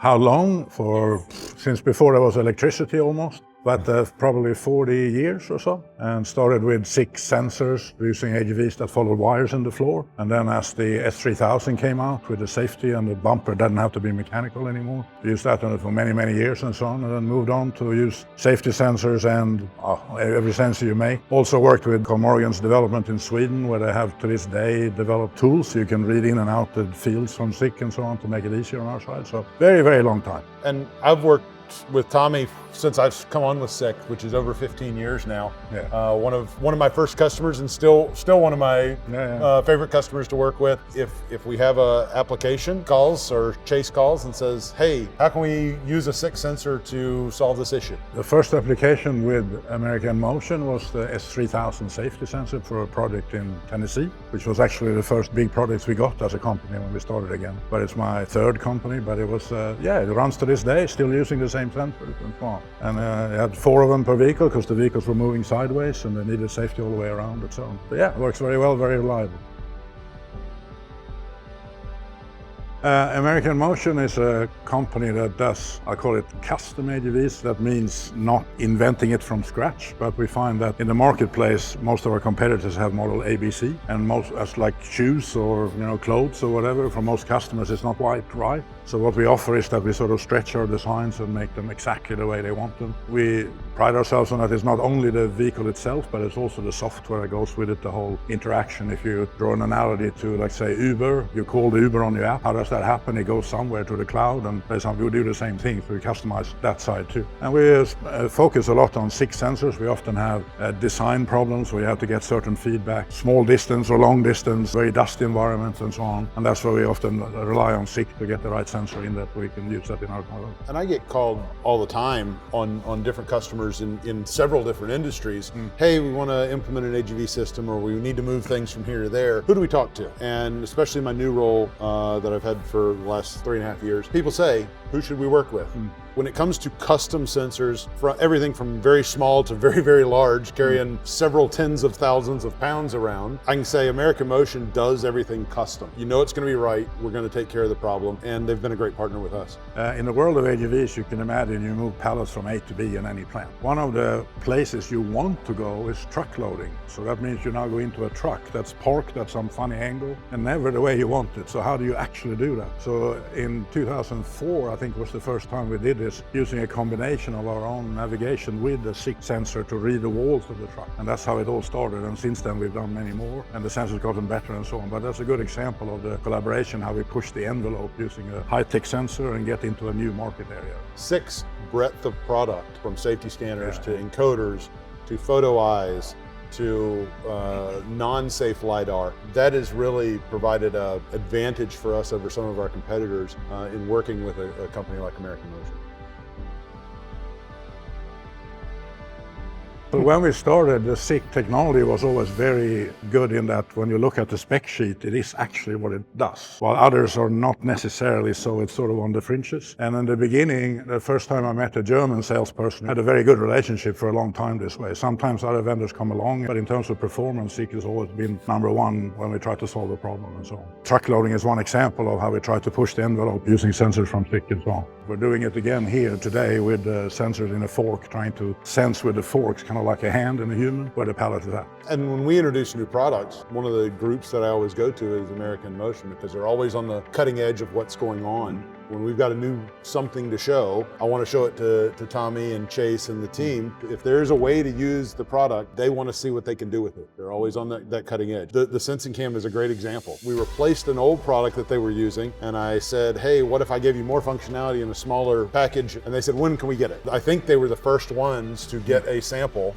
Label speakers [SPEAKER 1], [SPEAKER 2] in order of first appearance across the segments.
[SPEAKER 1] How long? Since before there was electricity almost. But probably 40 years or so, and started with 6 sensors using AGVs that followed wires in the floor. And then as the S3000 came out with the safety and the bumper doesn't have to be mechanical anymore, used that for many, many years and so on, and then moved on to use safety sensors and every sensor you make. Also worked with Morgan's development in Sweden, where they have to this day developed tools so you can read in and out the fields from SICK and so on to make it easier on our side. So very, very long time.
[SPEAKER 2] And I've worked with Tommy since I've come on with SICK, which is over 15 years now.
[SPEAKER 1] Yeah.
[SPEAKER 2] One of my first customers, and still one of my favorite customers to work with. If we have a application calls or Chase calls and says, hey, how can we use a SICK sensor to solve this issue?
[SPEAKER 1] The first application with American Motion was the S3000 safety sensor for a project in Tennessee, which was actually the first big project we got as a company when we started again. But it's my third company, but it was, it runs to this day, still using the same sensors and so on. And I had 4 of them per vehicle because the vehicles were moving sideways and they needed safety all the way around and so on. But yeah, it works very well, very reliable. American Motion is a company that does, I call it custom AGVs. That means not inventing it from scratch, but we find that in the marketplace, most of our competitors have model ABC, and most as like shoes or clothes or whatever. For most customers, it's not quite right. So what we offer is that we sort of stretch our designs and make them exactly the way they want them. We pride ourselves on that it's not only the vehicle itself, but it's also the software that goes with it, the whole interaction. If you draw an analogy to, like, say, Uber, you call the Uber on your app. How does that happen? It goes somewhere to the cloud, and we do the same thing, so we customize that side too. And we focus a lot on 6 sensors. We often have design problems where you have to get certain feedback, small distance or long distance, very dusty environments and so on. And that's where we often rely on SICK to get the right sensor in that we can use that in our model.
[SPEAKER 2] And I get called all the time on different customers in several different industries. Hey, we want to implement an AGV system, or we need to move things from here to there. Who do we talk to? And especially in my new role that I've had for the last 3.5 years, people say, who should we work with? When it comes to custom sensors, for everything from very small to very, very large, carrying several tens of thousands of pounds around, I can say American Motion does everything custom. You know it's going to be right, we're going to take care of the problem, and they've been a great partner with us.
[SPEAKER 1] In the world of AGVs, you can imagine you move pallets from A to B in any plant. One of the places you want to go is truck loading. So that means you now go into a truck that's parked at some funny angle and never the way you want it. So how do you actually do that? So in 2004, I think was the first time we did this, using a combination of our own navigation with the SICK sensor to read the walls of the truck. And that's how it all started. And since then we've done many more, and the sensor's gotten better and so on. But that's a good example of the collaboration, how we push the envelope using a high-tech sensor and get into a new market area.
[SPEAKER 2] SICK's breadth of product, from safety scanners to encoders to photo eyes to non-safe LiDAR, that has really provided an advantage for us over some of our competitors in working with a company like American Motion.
[SPEAKER 1] So when we started, the SICK technology was always very good in that when you look at the spec sheet, it is actually what it does, while others are not necessarily, so it's sort of on the fringes. And in the beginning, the first time I met a German salesperson, I had a very good relationship for a long time this way. Sometimes other vendors come along, but in terms of performance, SICK has always been #1 when we try to solve a problem and so on. Truck loading is one example of how we try to push the envelope using sensors from SICK and so on. We're doing it again here today with sensors in a fork, trying to sense with the forks, kind of like a hand in a human, where the pallet is at.
[SPEAKER 2] And when we introduce new products, one of the groups that I always go to is American Motion, because they're always on the cutting edge of what's going on. When we've got a new something to show, I want to show it to Tommy and Chase and the team. If there's a way to use the product, they want to see what they can do with it. They're always on that cutting edge. The sensingCam is a great example. We replaced an old product that they were using, and I said, hey, what if I gave you more functionality in a smaller package? And they said, when can we get it? I think they were the first ones to get a sample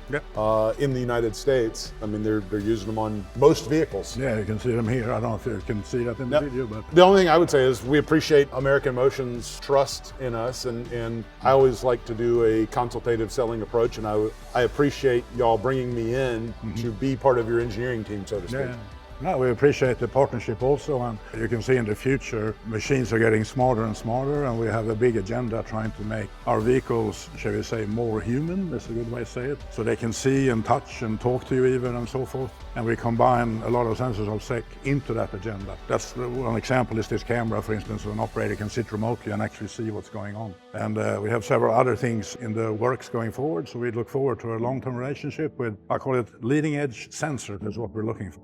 [SPEAKER 2] in the United States. I mean, they're using them on most vehicles.
[SPEAKER 1] Yeah, you can see them here. I don't know if you can see that in the video, but
[SPEAKER 2] the only thing I would say is we appreciate American Motion's trust in us, and I always like to do a consultative selling approach, and I appreciate y'all bringing me in to be part of your engineering team, so to speak.
[SPEAKER 1] Yeah. No, we appreciate the partnership also, and you can see in the future machines are getting smarter and smarter, and we have a big agenda trying to make our vehicles, shall we say, more human, that's a good way to say it, so they can see and touch and talk to you even and so forth. And we combine a lot of sensors of SEC into that agenda. That's one example is this camera, for instance, so an operator can sit remotely and actually see what's going on. And we have several other things in the works going forward, so we look forward to a long-term relationship with, I call it leading edge sensor, is what we're looking for.